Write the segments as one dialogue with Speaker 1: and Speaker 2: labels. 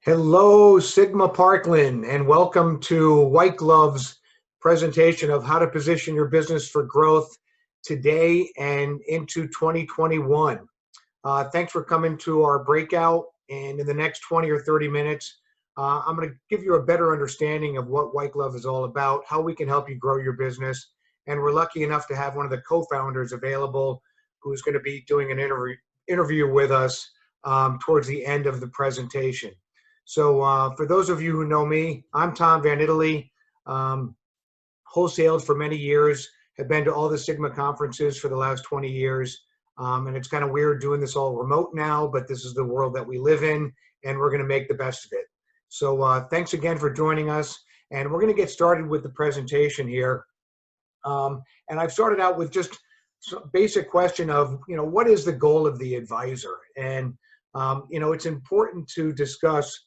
Speaker 1: Hello, Sigma Parkland, and welcome to White Glove's presentation of how to position your business for growth today and into 2021. Thanks for coming to our breakout, and in the next 20 or 30 minutes, I'm going to give you a better understanding of what White Glove is all about, how we can help you grow your business, and we're lucky enough to have one of the co-founders available who's going to be doing an interview with us towards the end of the presentation. So for those of you who know me, I'm Tom Van Italy, wholesaled for many years, have been to all the Sigma conferences for the last 20 years. And it's kind of weird doing this all remote now, but this is the world that we live in, and we're going to make the best of it. So thanks again for joining us. And we're going to get started with the presentation here. And I've started out with just a basic question of, what is the goal of the advisor? And, it's important to discuss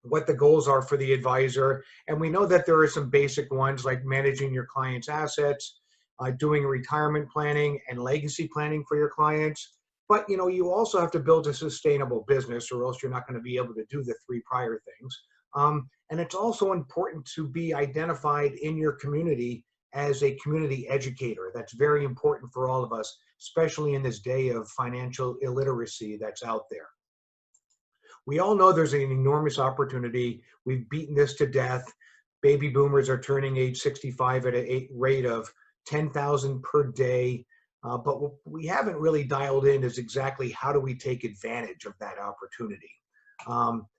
Speaker 1: what the goals are for the advisor. And we know that there are some basic ones like managing your clients' assets, doing retirement planning and legacy planning for your clients. But, you also have to build a sustainable business, or else you're not going to be able to do the three prior things. And it's also important to be identified in your community as a community educator. That's very important for all of us, especially in this day of financial illiteracy that's out there. We all know there's an enormous opportunity. We've beaten this to death. Baby boomers are turning age 65 at a rate of 10,000 per day. But what we haven't really dialed in is exactly how do we take advantage of that opportunity.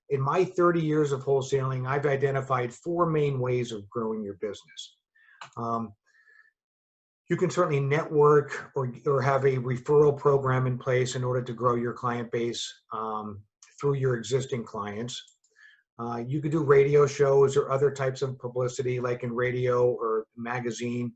Speaker 1: In my 30 years of wholesaling, I've identified four main ways of growing your business. You can certainly network or have a referral program in place in order to grow your client base through your existing clients. You could do radio shows or other types of publicity, like in radio or magazine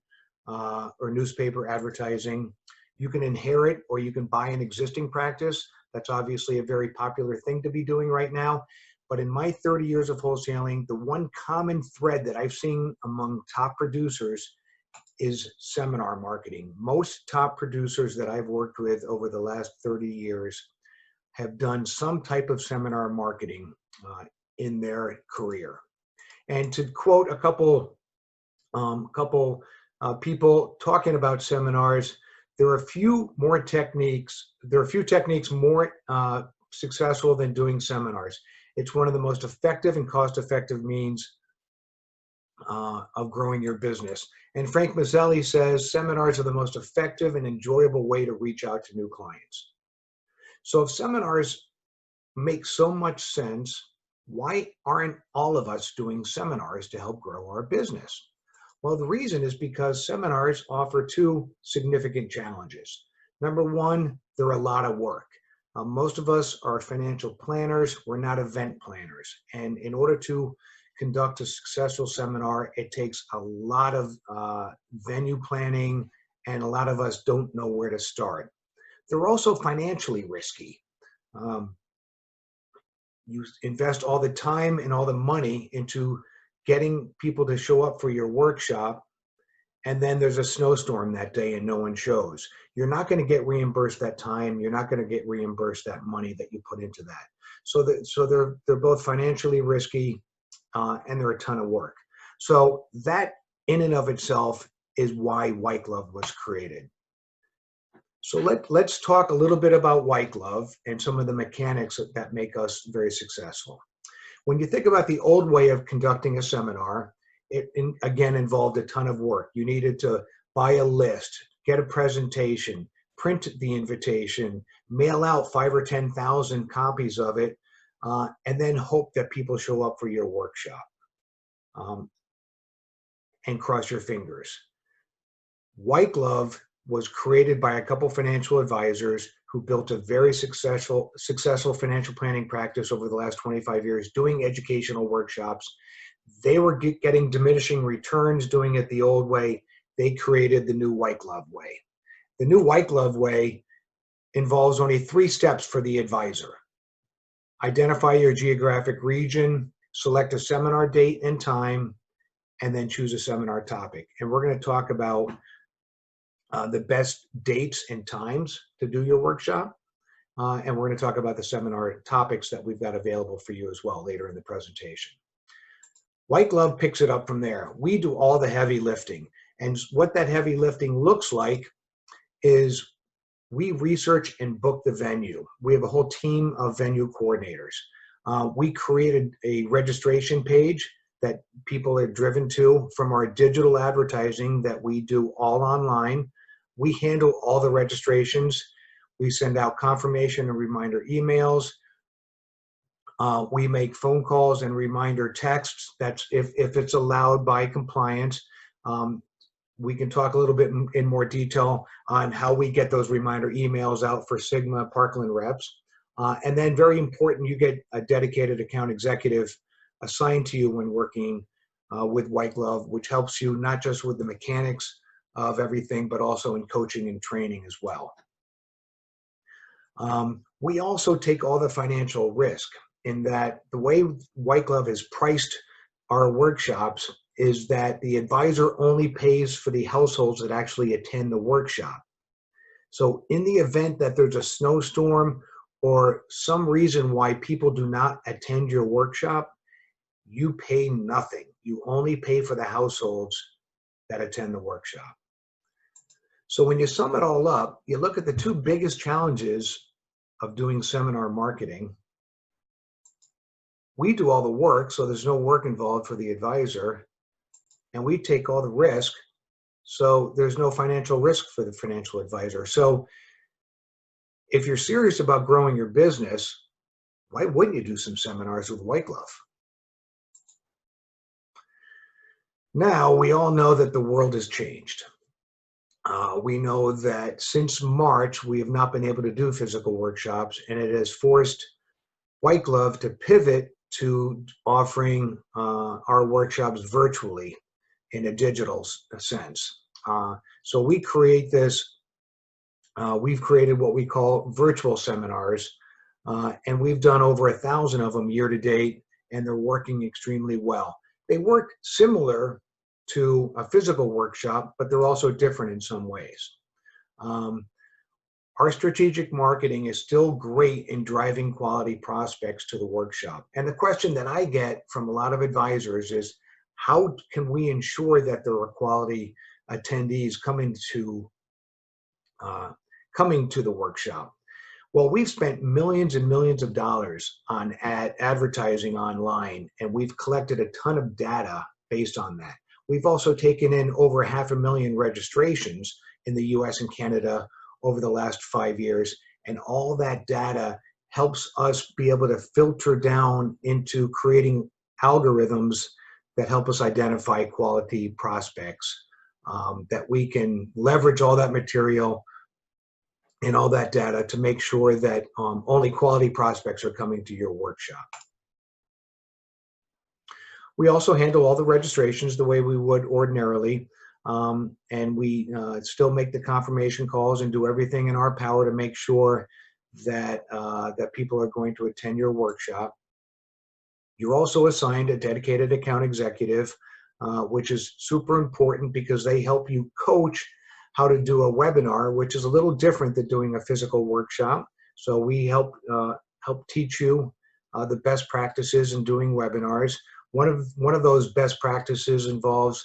Speaker 1: or newspaper advertising. You can inherit or you can buy an existing practice. That's obviously a very popular thing to be doing right now. But in my 30 years of wholesaling, the one common thread that I've seen among top producers is seminar marketing. Most top producers that I've worked with over the last 30 years have done some type of seminar marketing in their career. And to quote a couple people talking about seminars, there are a few techniques more successful than doing seminars. It's one of the most effective and cost-effective means of growing your business. And Frank Mazzelli says seminars are the most effective and enjoyable way to reach out to new clients. So if seminars make so much sense, why aren't all of us doing seminars to help grow our business? Well, the reason is because seminars offer two significant challenges. Number one, they're a lot of work. Most of us are financial planners. We're not event planners. And in order to conduct a successful seminar, it takes a lot of venue planning, and a lot of us don't know where to start. They're also financially risky. You invest all the time and all the money into getting people to show up for your workshop, and then there's a snowstorm that day and no one shows. You're not going to get reimbursed that time. You're not going to get reimbursed that money that you put into that. So they're both financially risky and they're a ton of work. So that in and of itself is why White Glove was created. So let's talk a little bit about White Glove and some of the mechanics that make us very successful. When you think about the old way of conducting a seminar, it again involved a ton of work. You needed to buy a list, get a presentation, print the invitation, mail out 5,000 or 10,000 copies of it, and then hope that people show up for your workshop and cross your fingers. White Glove was created by a couple financial advisors who built a very successful financial planning practice over the last 25 years, doing educational workshops. They were getting diminishing returns doing it the old way. They created the new White Glove way. The new White Glove way involves only 3 steps for the advisor. Identify your geographic region, select a seminar date and time, and then choose a seminar topic. And we're going to talk about the best dates and times to do your workshop. and we're going to talk about the seminar topics that we've got available for you as well later in the presentation. White Glove picks it up from there. We do all the heavy lifting, and what that heavy lifting looks like is we research and book the venue. We have a whole team of venue coordinators. We created a registration page that people are driven to from our digital advertising that we do all online. We handle all the registrations. We send out confirmation and reminder emails. We make phone calls and reminder texts. That's if it's allowed by compliance. We can talk a little bit in more detail on how we get those reminder emails out for Sigma Parkland reps. And then very important, you get a dedicated account executive assigned to you when working with White Glove, which helps you not just with the mechanics of everything, but also in coaching and training as well. We also take all the financial risk in that the way White Glove has priced our workshops is that the advisor only pays for the households that actually attend the workshop. So in the event that there's a snowstorm or some reason why people do not attend your workshop, you pay nothing. You only pay for the households that attend the workshop. So when you sum it all up, you look at the two biggest challenges of doing seminar marketing. We do all the work, so there's no work involved for the advisor, and we take all the risk, so there's no financial risk for the financial advisor. So if you're serious about growing your business, why wouldn't you do some seminars with White Glove? Now, we all know that the world has changed. We know that since March, we have not been able to do physical workshops, and it has forced White Glove to pivot to offering our workshops virtually in a digital sense. So we create this, we've created what we call virtual seminars, and we've done over 1,000 of them year to date, and they're working extremely well. They work similar to a physical workshop, but they're also different in some ways. Our strategic marketing is still great in driving quality prospects to the workshop. And the question that I get from a lot of advisors is, how can we ensure that there are quality attendees coming to the workshop? Well, we've spent millions and millions of dollars on advertising online, and we've collected a ton of data based on that. We've also taken in over 500,000 registrations in the US and Canada over the last 5 years, and all that data helps us be able to filter down into creating algorithms that help us identify quality prospects, that we can leverage all that material and all that data to make sure that only quality prospects are coming to your workshop. We also handle all the registrations the way we would ordinarily, and we still make the confirmation calls and do everything in our power to make sure that, that people are going to attend your workshop. You're also assigned a dedicated account executive, which is super important because they help you coach how to do a webinar, which is a little different than doing a physical workshop. So we help teach you the best practices in doing webinars. One of those best practices involves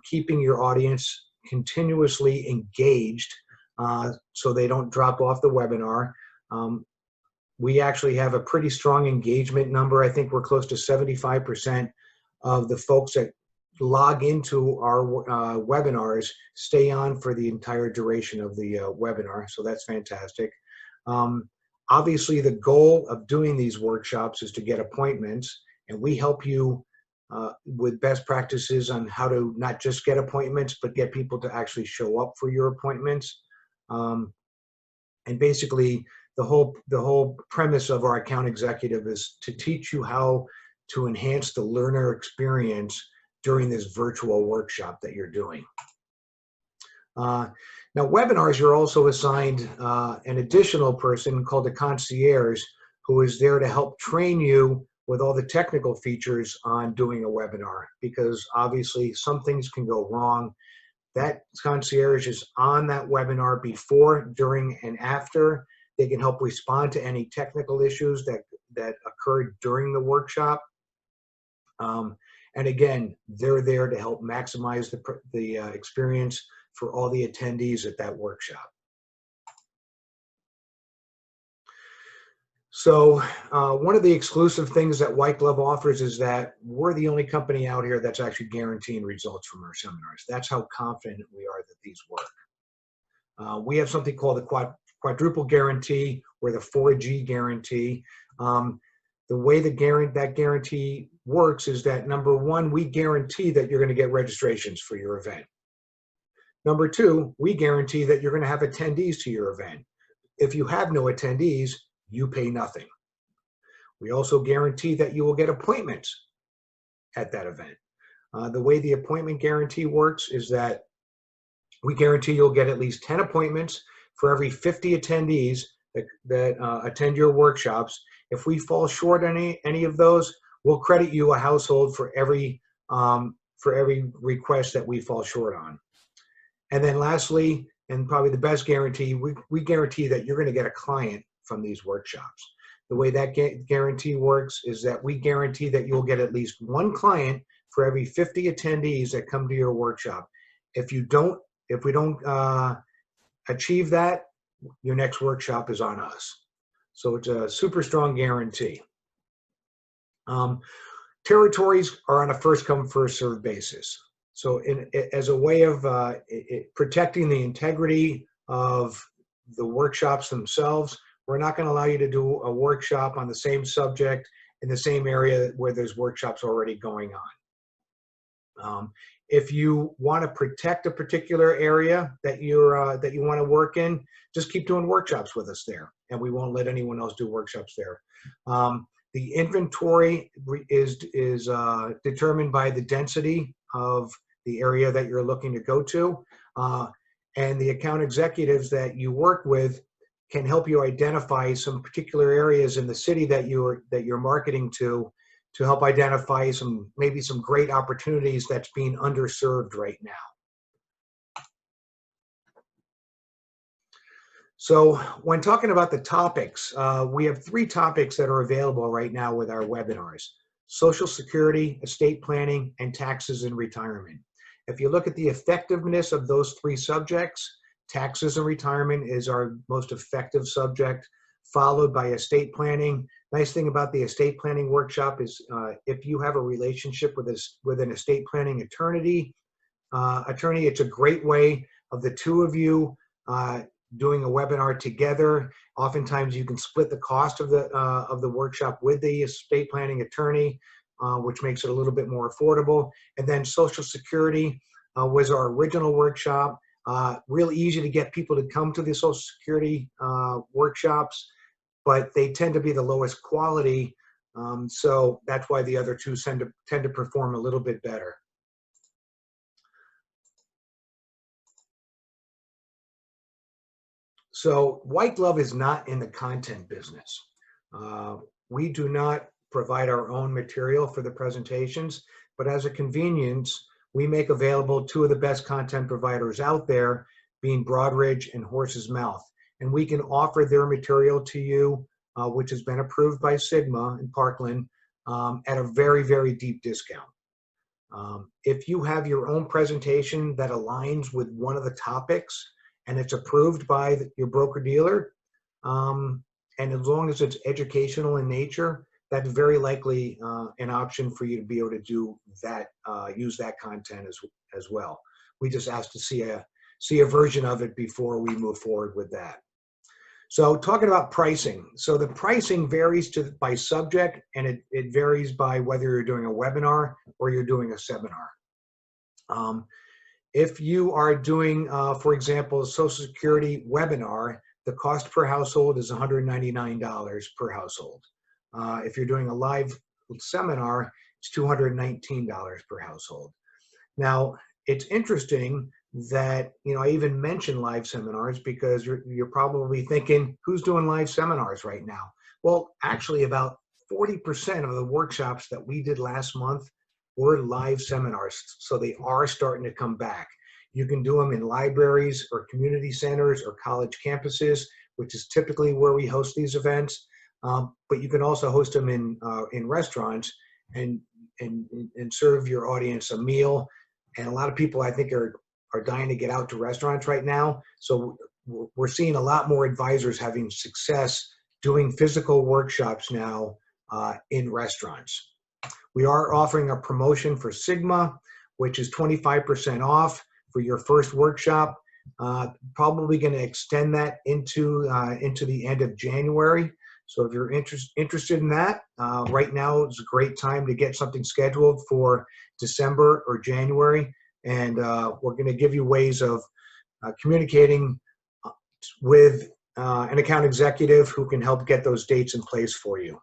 Speaker 1: keeping your audience continuously engaged so they don't drop off the webinar. We actually have a pretty strong engagement number. I think we're close to 75% of the folks that log into our webinars stay on for the entire duration of the webinar, so that's fantastic. Obviously, the goal of doing these workshops is to get appointments, and we help you with best practices on how to not just get appointments, but get people to actually show up for your appointments. And basically, the whole premise of our account executive is to teach you how to enhance the learner experience during this virtual workshop that you're doing. Now, webinars, you're also assigned an additional person called a concierge who is there to help train you with all the technical features on doing a webinar, because obviously some things can go wrong. That concierge is on that webinar before, during, and after They can help respond to any technical issues that occurred during the workshop. And again, they're there to help maximize the experience for all the attendees at that workshop. So one of the exclusive things that White Glove offers is that we're the only company out here that's actually guaranteeing results from our seminars. That's how confident we are that these work. We have something called the Quadruple Guarantee, or the 4G Guarantee. The way that guarantee works is that, number one, we guarantee that you're going to get registrations for your event. Number two, we guarantee that you're going to have attendees to your event. If you have no attendees, you pay nothing. We also guarantee that you will get appointments at that event. The way the appointment guarantee works is that we guarantee you'll get at least 10 appointments for every 50 attendees that attend your workshops. If we fall short on any of those, we'll credit you a household for every request that we fall short on. And then lastly, and probably the best guarantee, we guarantee that you're going to get a client from these workshops. The way that guarantee works is that we guarantee that you'll get at least one client for every 50 attendees that come to your workshop. If we don't achieve that, your next workshop is on us. So it's a super strong guarantee. Territories are on a first come, first served basis. So as a way of protecting the integrity of the workshops themselves, we're not going to allow you to do a workshop on the same subject in the same area where there's workshops already going on. If you want to protect a particular area that you want to work in, just keep doing workshops with us there, and we won't let anyone else do workshops there. The inventory is determined by the density of the area that you're looking to go to, and the account executives that you work with can help you identify some particular areas in the city that you're marketing to help identify maybe some great opportunities that's being underserved right now. So when talking about the topics, we have 3 topics that are available right now with our webinars: Social Security, estate planning, and taxes and retirement. If you look at the effectiveness of those 3 subjects, taxes and retirement is our most effective subject, followed by estate planning. Nice thing about the estate planning workshop is if you have a relationship with an estate planning attorney, it's a great way of the 2 of you doing a webinar together. Oftentimes you can split the cost of the workshop with the estate planning attorney, which makes it a little bit more affordable. And then Social Security was our original workshop. Real easy to get people to come to the Social Security workshops, but they tend to be the lowest quality. So that's why the other 2 tend to perform a little bit better. So White Glove is not in the content business. We do not provide our own material for the presentations, but as a convenience, we make available 2 of the best content providers out there, being Broadridge and Horse's Mouth. And we can offer their material to you, which has been approved by Sigma in Parkland, at a very, very deep discount. If you have your own presentation that aligns with one of the topics and it's approved by your broker-dealer, and as long as it's educational in nature, that's very likely an option for you to be able to do that, use that content as well. We just ask to see a version of it before we move forward with that. So talking about pricing. So the pricing varies by subject, and it varies by whether you're doing a webinar or you're doing a seminar. If you are doing, for example, a Social Security webinar, the cost per household is $199 per household. If you're doing a live seminar, it's $219 per household. Now, it's interesting that, I even mention live seminars because you're probably thinking, who's doing live seminars right now? Well, actually about 40% of the workshops that we did last month were live seminars. So they are starting to come back. You can do them in libraries or community centers or college campuses which is typically where we host these events. But you can also host them in restaurants and serve your audience a meal. And a lot of people, I think, are dying to get out to restaurants right now. So we're seeing a lot more advisors having success doing physical workshops now in restaurants. We are offering a promotion for Sigma, which is 25% off for your first workshop. Probably going to extend that into the end of January. So if you're interested in that, right now is a great time to get something scheduled for December or January. And we're going to give you ways of communicating with an account executive who can help get those dates in place for you.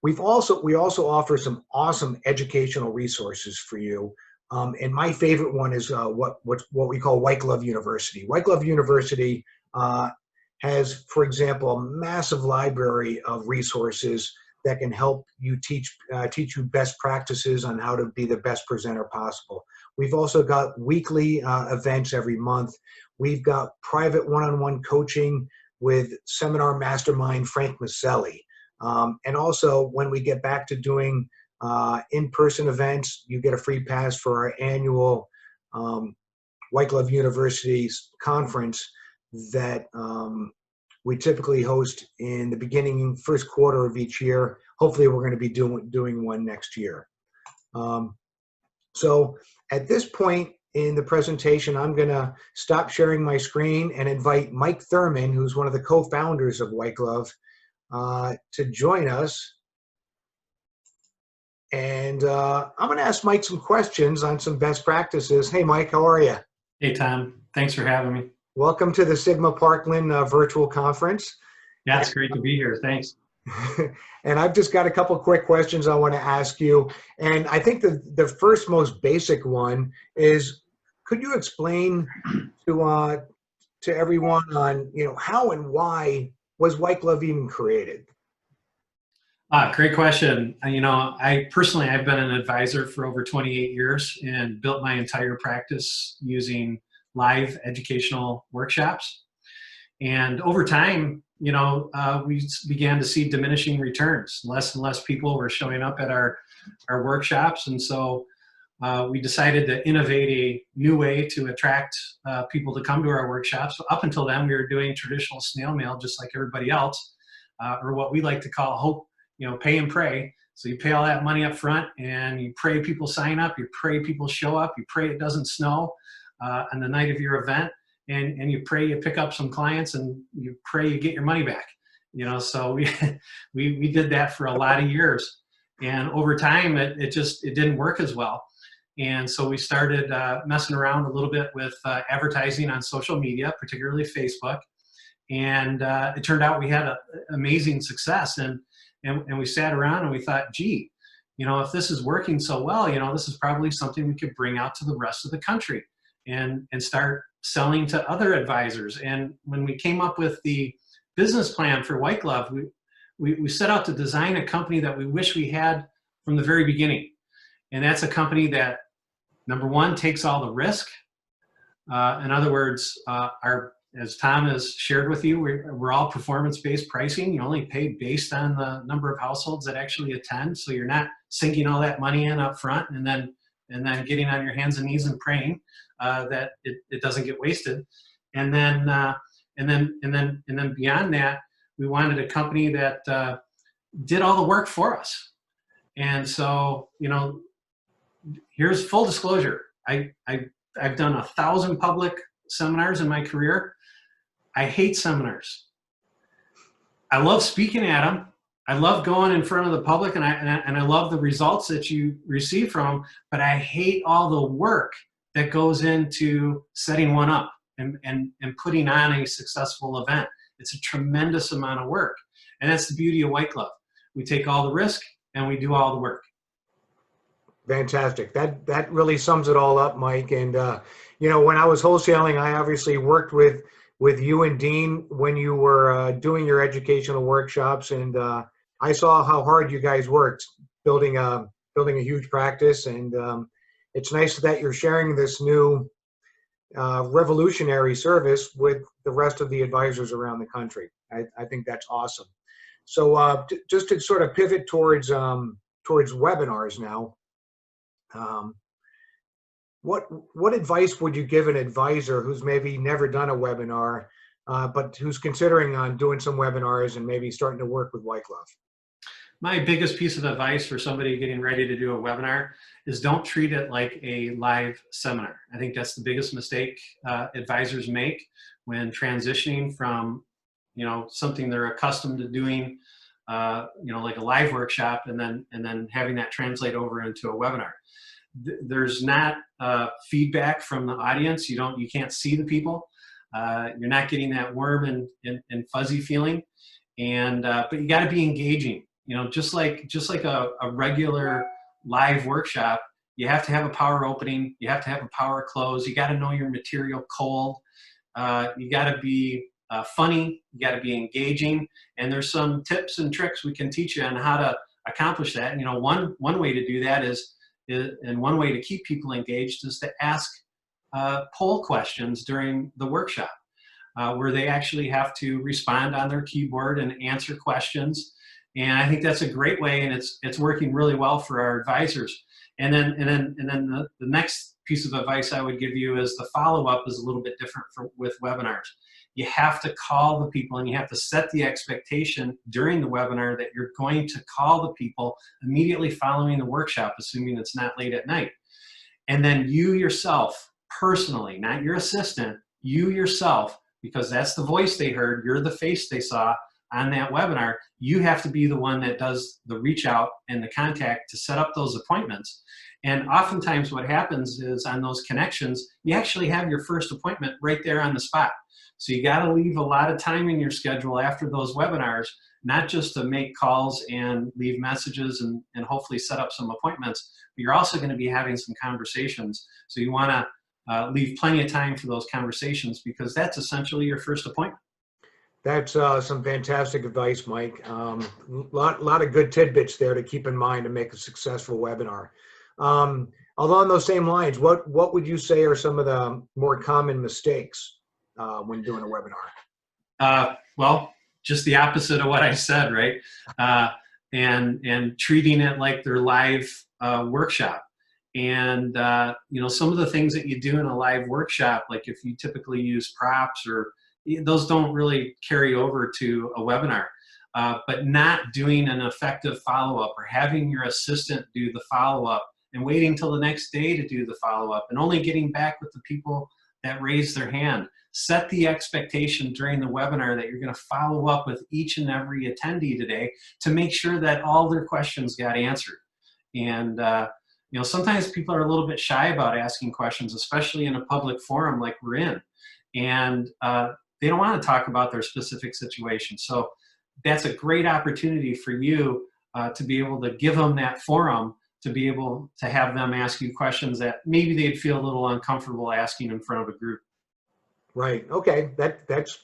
Speaker 1: We also offer some awesome educational resources for you. And my favorite one is what we call White Glove University. White Glove University has, for example, a massive library of resources that can help you teach you best practices on how to be the best presenter possible. We've also got weekly events every month. We've got private one-on-one coaching with seminar mastermind Frank Maselli. And also, when we get back to doing in-person events, you get a free pass for our annual White Glove University's conference that we typically host in the first quarter of each year. Hopefully, we're going to be doing one next year. So at this point in the presentation, I'm going to stop sharing my screen and invite Mike Thurman, who's one of the co-founders of White Glove, to join us. And I'm going to ask Mike some questions on some best practices. Hey, Mike, how are you?
Speaker 2: Hey, Tom. Thanks for having me.
Speaker 1: Welcome to the Sigma Parkland virtual conference.
Speaker 2: Yeah, it's great to be here. Thanks.
Speaker 1: And I've just got a couple quick questions I want to ask you. And I think the first most basic one is, could you explain to everyone on, how and why was White Glove even created?
Speaker 2: Great question. I've been an advisor for over 28 years and built my entire practice using live educational workshops. And over time, we began to see diminishing returns. Less and less people were showing up at our workshops. And so we decided to innovate a new way to attract people to come to our workshops. So up until then, we were doing traditional snail mail, just like everybody else, or what we like to call hope, pay and pray. So you pay all that money up front and you pray people sign up, you pray people show up, you pray it doesn't snow on the night of your event, and you pray you pick up some clients and you pray you get your money back. So we did that for a lot of years. And over time, it didn't work as well. And so we started messing around a little bit with advertising on social media, particularly Facebook. And it turned out we had amazing success. And we sat around and we thought, gee, if this is working so well, this is probably something we could bring out to the rest of the country and start selling to other advisors. And when we came up with the business plan for White Glove, we set out to design a company that we wish we had from the very beginning. And that's a company that, number one, takes all the risk. In other words, as Tom has shared with you, we're all performance-based pricing. You only pay based on the number of households that actually attend. So you're not sinking all that money in up front and then getting on your hands and knees and praying that it doesn't get wasted. And then beyond that, we wanted a company that did all the work for us. And so, here's full disclosure. I've done 1,000 public seminars in my career. I hate seminars. I love speaking at them. I love going in front of the public, and I love the results that you receive from them, but I hate all the work that goes into setting one up and putting on a successful event. It's a tremendous amount of work. And that's the beauty of White Glove. We take all the risk and we do all the work.
Speaker 1: Fantastic. That really sums it all up, Mike. And when I was wholesaling, I obviously worked with you and Dean when you were doing your educational workshops, and I saw how hard you guys worked building a huge practice. And it's nice that you're sharing this new revolutionary service with the rest of the advisors around the country. I think that's awesome. So just to sort of pivot towards webinars now, what advice would you give an advisor who's maybe never done a webinar, but who's considering on doing some webinars and maybe starting to work with White Glove?
Speaker 2: My biggest piece of advice for somebody getting ready to do a webinar is don't treat it like a live seminar. I think that's the biggest mistake advisors make when transitioning from, something they're accustomed to doing, like a live workshop, and then having that translate over into a webinar. There's not feedback from the audience. You can't see the people. You're not getting that warm and fuzzy feeling, but you got to be engaging. Just like a regular live workshop, you have to have a power opening, you have to have a power close, you got to know your material cold, you got to be funny, you got to be engaging, and there's some tips and tricks we can teach you on how to accomplish that. One way to do that and one way to keep people engaged is to ask poll questions during the workshop, where they actually have to respond on their keyboard and answer questions. And I think that's a great way, and it's working really well for our advisors. And then the next piece of advice I would give you is the follow-up is a little bit different with webinars. You have to call the people, and you have to set the expectation during the webinar that you're going to call the people immediately following the workshop, assuming it's not late at night. And then you yourself, personally, not your assistant, you yourself, because that's the voice they heard, you're the face they saw on that webinar, you have to be the one that does the reach out and the contact to set up those appointments. And oftentimes what happens is on those connections, you actually have your first appointment right there on the spot. So you got to leave a lot of time in your schedule after those webinars, not just to make calls and leave messages and hopefully set up some appointments, but you're also going to be having some conversations. So you want to leave plenty of time for those conversations, because that's essentially your first appointment.
Speaker 1: That's some fantastic advice, Mike. Lot of good tidbits there to keep in mind to make a successful webinar. Along those same lines, what would you say are some of the more common mistakes when doing a webinar?
Speaker 2: Well, just the opposite of what I said, right? And treating it like their live workshop. And some of the things that you do in a live workshop, like if you typically use props, or those don't really carry over to a webinar. But not doing an effective follow-up, or having your assistant do the follow-up and waiting till the next day to do the follow-up, and only getting back with the people that raise their hand. Set the expectation during the webinar that you're going to follow up with each and every attendee today to make sure that all their questions got answered. And sometimes people are a little bit shy about asking questions, especially in a public forum like we're in. And they don't want to talk about their specific situation. So that's a great opportunity for you to be able to give them that forum, to be able to have them ask you questions that maybe they'd feel a little uncomfortable asking in front of a group. Right.
Speaker 1: Okay. That's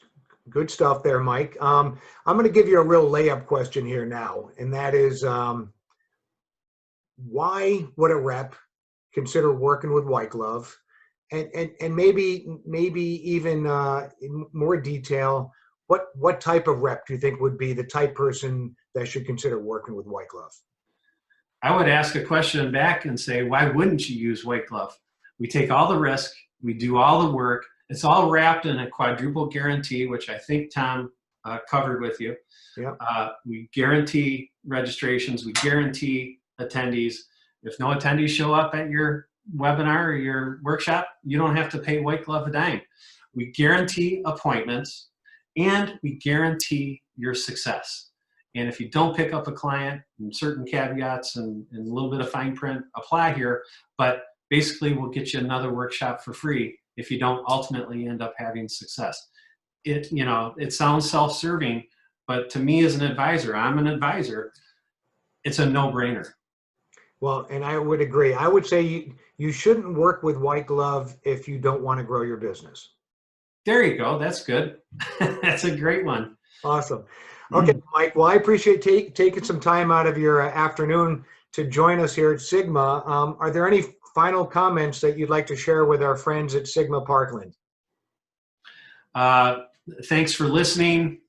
Speaker 1: good stuff there, Mike. I'm going to give you a real layup question here now, and that is, why would a rep consider working with White Glove? And maybe even in more detail, what type of rep do you think would be the type person that should consider working with White Glove?
Speaker 2: I would ask a question back and say, why wouldn't you use White Glove? We take all the risk, we do all the work. It's all wrapped in a quadruple guarantee, which I think Tom covered with you.
Speaker 1: Yeah.
Speaker 2: We guarantee registrations, we guarantee attendees. If no attendees show up at your webinar or your workshop, you don't have to pay White Glove a dime. We guarantee appointments, and we guarantee your success. And if you don't pick up a client, and certain caveats and a little bit of fine print apply here, but basically we'll get you another workshop for free if you don't ultimately end up having success. It sounds self-serving, but to me as an advisor, I'm an advisor, it's a no-brainer.
Speaker 1: Well, and I would agree. I would say you shouldn't work with White Glove if you don't want to grow your business.
Speaker 2: There you go. That's good. That's a great one.
Speaker 1: Awesome. Okay, Mike. Well, I appreciate taking some time out of your afternoon to join us here at Sigma. Are there any final comments that you'd like to share with our friends at Sigma Parkland?
Speaker 2: Thanks for listening.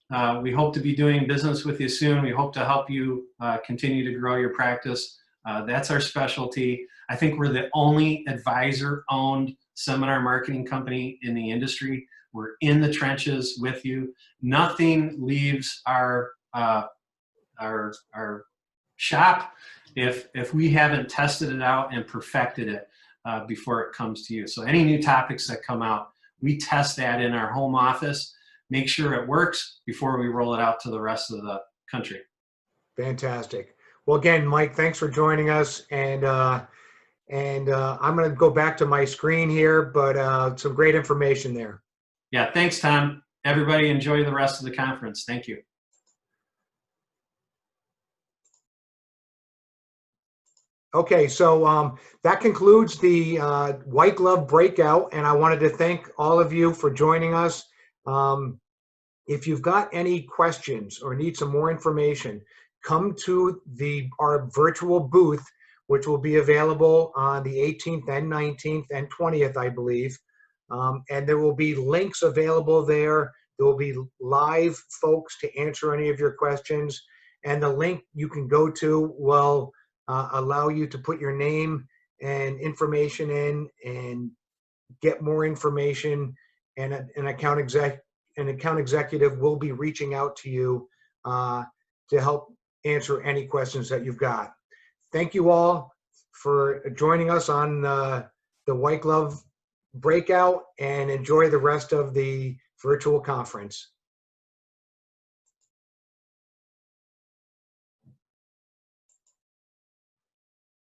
Speaker 2: We hope to be doing business with you soon. We hope to help you continue to grow your practice. That's our specialty. I think we're the only advisor-owned seminar marketing company in the industry. We're in the trenches with you. Nothing leaves our shop if we haven't tested it out and perfected it before it comes to you. So any new topics that come out, we test that in our home office, make sure it works before we roll it out to the rest of the country.
Speaker 1: Fantastic. Well, again, Mike, thanks for joining us. And I'm going to go back to my screen here, but some great information there.
Speaker 2: Yeah, thanks, Tom. Everybody enjoy the rest of the conference. Thank you.
Speaker 1: Okay, so that concludes the White Glove Breakout, and I wanted to thank all of you for joining us. If you've got any questions or need some more information, come to our virtual booth, which will be available on the 18th and 19th and 20th, I believe. And there will be links available there. There will be live folks to answer any of your questions. And the link you can go to will allow you to put your name and information in and get more information. And an account executive will be reaching out to you to help answer any questions that you've got. Thank you all for joining us on the White Glove Breakout, and enjoy the rest of the virtual conference.